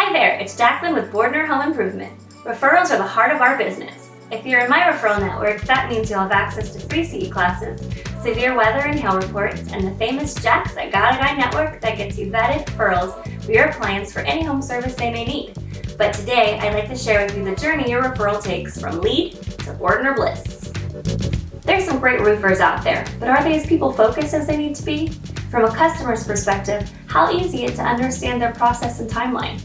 Hi there, it's Jacqueline with BORDNER Home Improvement. Referrals are the heart of our business. If you're in my referral network, that means you'll have access to free CE classes, severe weather and hail reports, and the famous Jack's I Got a Guy network that gets you vetted referrals for your clients for any home service they may need. But today, I'd like to share with you the journey your referral takes from lead to BORDNER Bliss. There's some great roofers out there, but are they as people-focused as they need to be? From a customer's perspective, how easy is it to understand their process and timeline?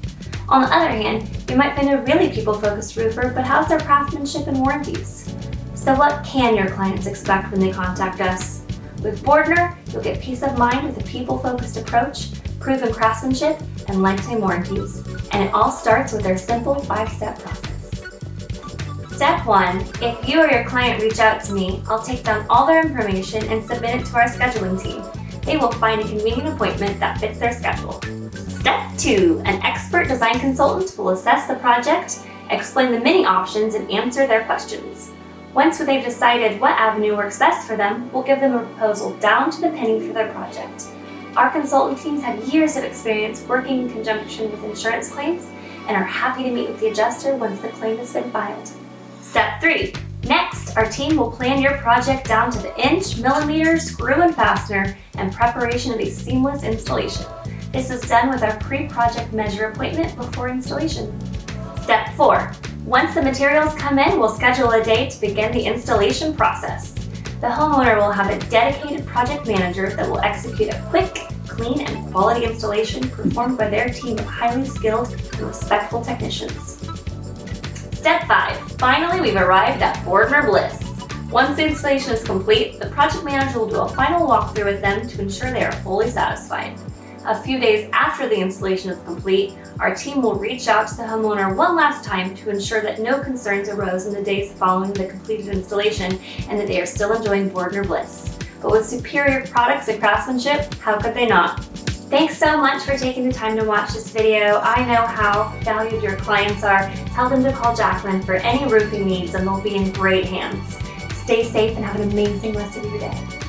On the other hand, you might find a really people-focused roofer, but how's their craftsmanship and warranties? So what can your clients expect when they contact us? With BORDNER, you'll get peace of mind with a people-focused approach, proven craftsmanship, and lifetime warranties. And it all starts with our simple 5-step process. Step 1, if you or your client reach out to me, I'll take down all their information and submit it to our scheduling team. They will find a convenient appointment that fits their schedule. Step 2, an expert design consultant will assess the project, explain the many options, and answer their questions. Once they've decided what avenue works best for them, we'll give them a proposal down to the penny for their project. Our consultant teams have years of experience working in conjunction with insurance claims and are happy to meet with the adjuster once the claim has been filed. Step 3. Next, our team will plan your project down to the inch, millimeter, screw and fastener, and preparation of a seamless installation. This is done with our pre-project measure appointment before installation. Step 4. Once the materials come in, we'll schedule a day to begin the installation process. The homeowner will have a dedicated project manager that will execute a quick, clean, and quality installation performed by their team of highly skilled and respectful technicians. Step 5. Finally, we've arrived at BORDNER Bliss. Once the installation is complete, the project manager will do a final walkthrough with them to ensure they are fully satisfied. A few days after the installation is complete, our team will reach out to the homeowner one last time to ensure that no concerns arose in the days following the completed installation and that they are still enjoying BORDNER Bliss. But with superior products and craftsmanship, how could they not? Thanks so much for taking the time to watch this video. I know how valued your clients are. Tell them to call Jacqueline for any roofing needs and they'll be in great hands. Stay safe and have an amazing rest of your day.